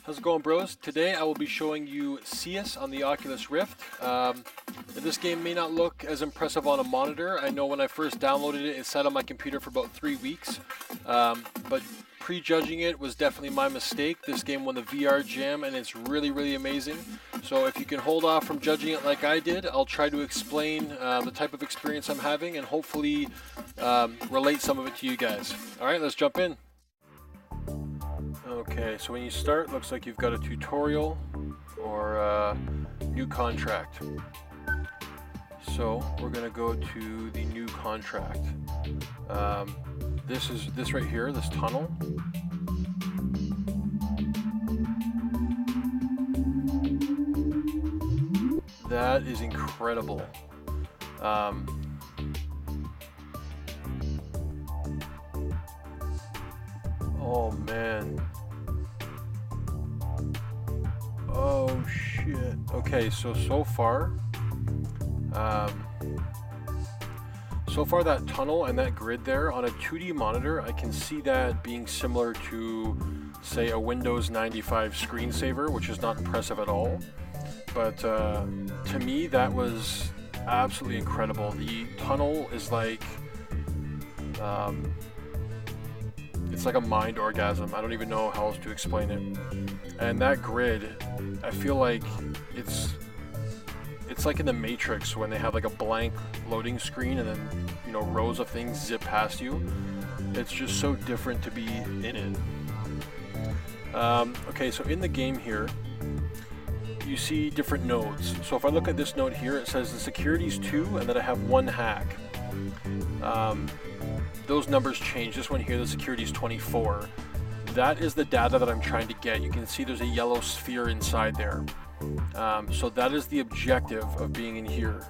How's it going, bros? Today I will be showing you Ciess on the Oculus Rift. This game may not look as impressive on a monitor. I know when I first downloaded it, it sat on my computer for about 3 weeks, but prejudging it was definitely my mistake. This game won the VR Jam and it's really amazing. So if you can hold off from judging it like I did, I'll try to explain the type of experience I'm having and hopefully relate some of it to you guys. Alright, let's jump in. Okay, so when you start, looks like you've got a tutorial or new contract. So we're gonna go to the new contract. This right here, this tunnel. That is incredible. Oh man. Oh shit. Okay, so far that tunnel and that grid there on a 2D monitor, I can see that being similar to, say, a Windows 95 screensaver, which is not impressive at all. But to me, that was absolutely incredible. The tunnel is like, it's like a mind orgasm. I don't even know how else to explain it. And that grid, I feel like it's like in the Matrix when they have like a blank loading screen and then, you know, rows of things zip past you. It's just so different to be in it. Okay, so in the game here, you see different nodes. So if I look at this node here, it says the security is 2 and that I have 1 hack. Those numbers change. This one here, the security is 24. That is the data that I'm trying to get. You can see there's a yellow sphere inside there. So that is the objective of being in here.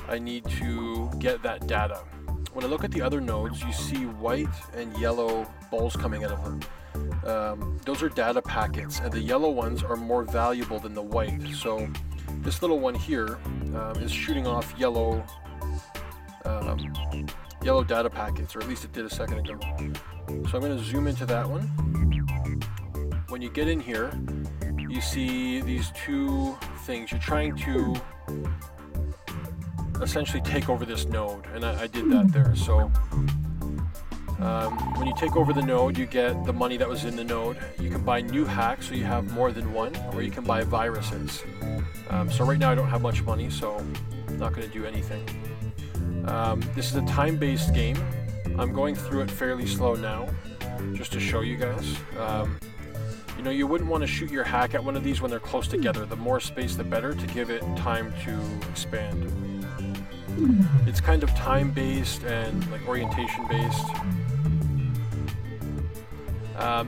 I need to get that data. When I look at the other nodes, you see white and yellow balls coming out of them. Those are data packets, and the yellow ones are more valuable than the white. So this little one here is shooting off yellow data packets, or at least it did a second ago. So I'm going to zoom into that one. When you get in here, you see these two things. You're trying to essentially take over this node, and I did that there. So when you take over the node, you get the money that was in the node. You can buy new hacks, so you have more than one, or you can buy viruses. So right now I don't have much money, so I'm not going to do anything. This is a time-based game. I'm going through it fairly slow now, just to show you guys. You know, you wouldn't want to shoot your hack at one of these when they're close together. The more space, the better, to give it time to expand. It's kind of time-based and like orientation-based.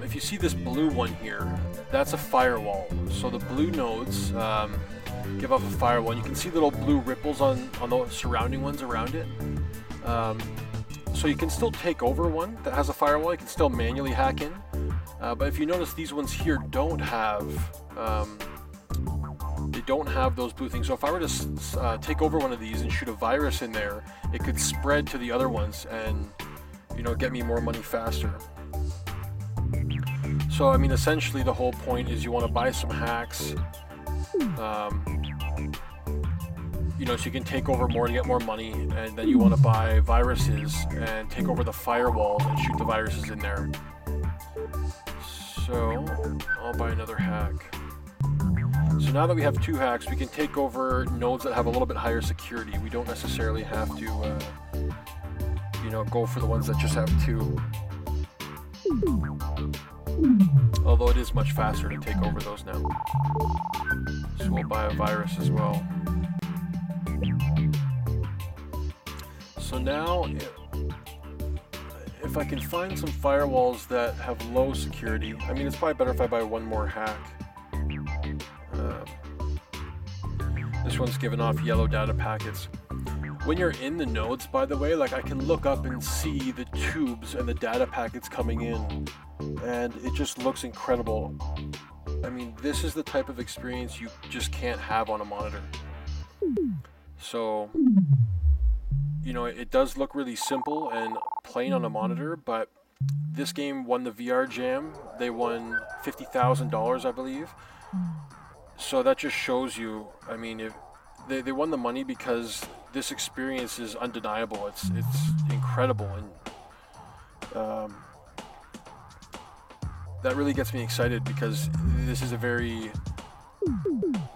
If you see this blue one here, that's a firewall. So the blue nodes give off a firewall. And you can see little blue ripples on the surrounding ones around it. So you can still take over one that has a firewall. You can still manually hack in. But if you notice, these ones here don't have those blue things. So if I were to take over one of these and shoot a virus in there, it could spread to the other ones and, you know, get me more money faster. So I mean, essentially the whole point is you want to buy some hacks, you know, so you can take over more to get more money, and then you want to buy viruses and take over the firewalls and shoot the viruses in there. So I'll buy another hack. So now that we have 2 hacks, we can take over nodes that have a little bit higher security. We don't necessarily have to, you know, go for the ones that just have 2. Although it is much faster to take over those now. So we'll buy a virus as well. So now, if I can find some firewalls that have low security, I mean, it's probably better if I buy one more hack. This one's giving off yellow data packets. When you're in the nodes, by the way, like I can look up and see the tubes and the data packets coming in, and it just looks incredible. I mean, this is the type of experience you just can't have on a monitor. So, you know, it does look really simple and plain on a monitor, but This game won the VR Jam. They won $50,000, I believe. So that just shows you, I mean, if they won the money because this experience is undeniable. It's incredible, and that really gets me excited because this is a very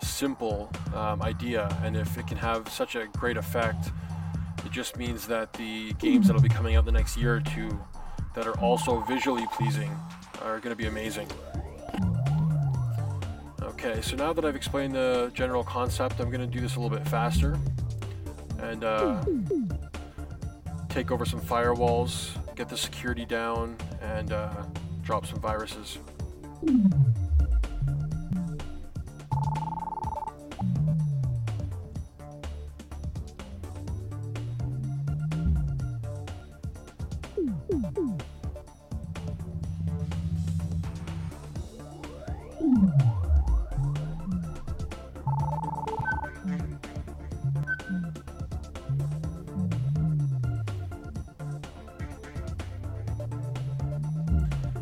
simple idea, and if it can have such a great effect, it just means that the games that'll be coming out the next year or two that are also visually pleasing are going to be amazing. Okay, so now that I've explained the general concept, I'm going to do this a little bit faster and take over some firewalls, get the security down, and drop some viruses.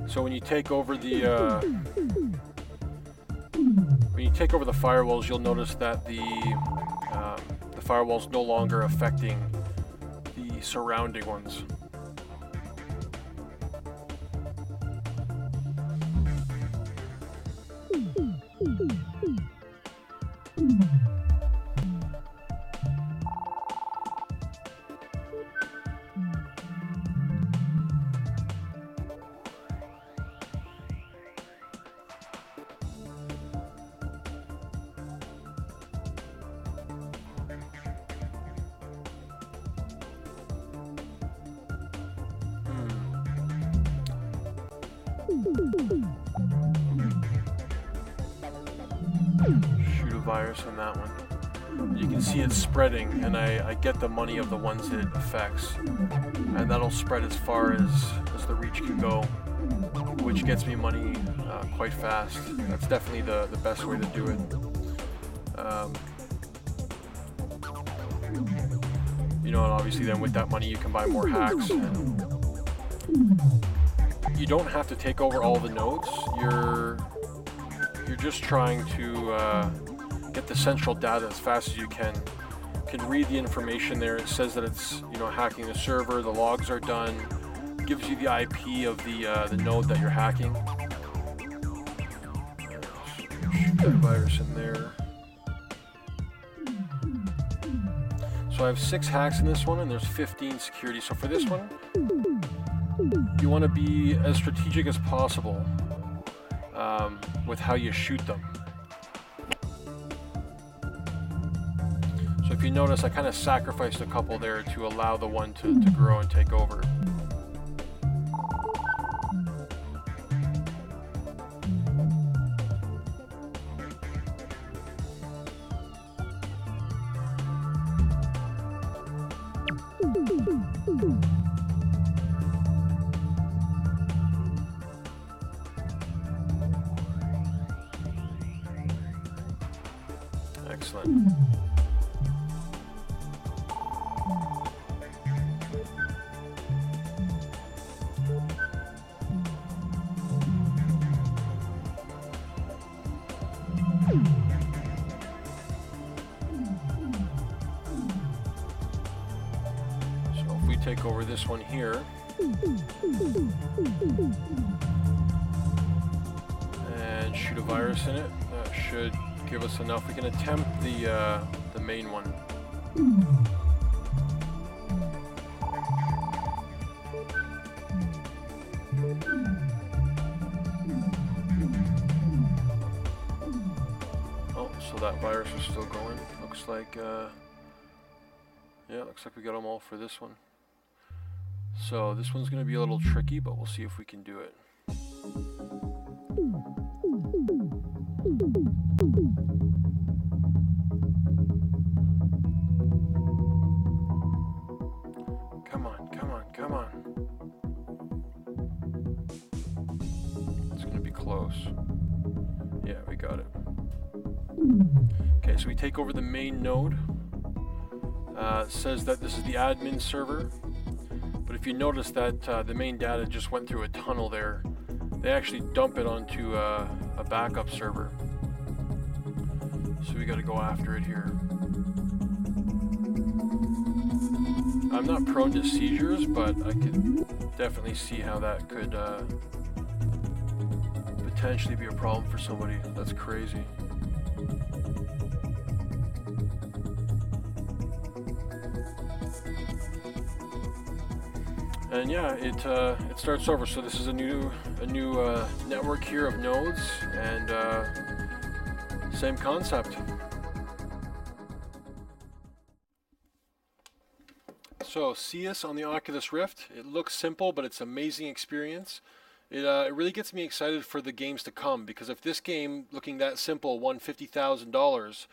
So when you take over the firewalls, you'll notice that the firewall's no longer affecting the surrounding ones. Shoot a virus on that one. You can see it's spreading, and I get the money of the ones it affects, and that'll spread as far as the reach can go, which gets me money quite fast. That's definitely the best way to do it. You know, and obviously then with that money you can buy more hacks. You don't have to take over all the nodes. You're just trying to get the central data as fast as you can. You can read the information there. It says that it's, you know, hacking the server. The logs are done. It gives you the IP of the node that you're hacking. Shoot that virus in there. So I have 6 hacks in this one, and there's 15 security. So for this one, you want to be as strategic as possible with how you shoot them. So if you notice, I kind of sacrificed a couple there to allow the one to grow and take over. Excellent. So if we take over this one here, and shoot a virus in it, that should give us enough. We can attempt the main one. Oh, so that virus is still going. Looks like, yeah, looks like we got them all for this one. So this one's going to be a little tricky, but we'll see if we can do it. Come on, come on, come on. It's going to be close. Yeah, we got it. Okay, so we take over the main node. It says that this is the admin server. But if you notice that the main data just went through a tunnel there, they actually dump it onto a backup server. So we got to go after it here. I'm not prone to seizures, but I could definitely see how that could potentially be a problem for somebody. That's crazy. And yeah, it starts over. So this is a new network here of nodes, and same concept. So Ciess on the Oculus Rift. It looks simple, but it's an amazing experience. It really gets me excited for the games to come, because if this game, looking that simple, won $50,000,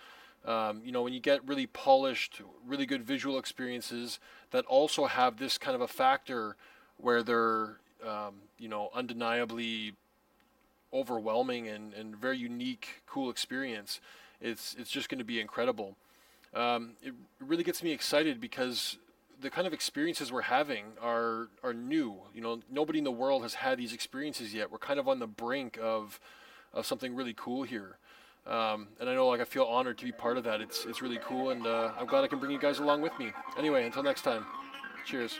you know, when you get really polished, really good visual experiences that also have this kind of a factor where they're, you know, undeniably overwhelming and very unique, cool experience, it's just going to be incredible. It really gets me excited because the kind of experiences we're having are new. You know, nobody in the world has had these experiences yet. We're kind of on the brink of something really cool here. And I know, like, I feel honored to be part of that. It's really cool, and I'm glad I can bring you guys along with me. Anyway, until next time, cheers.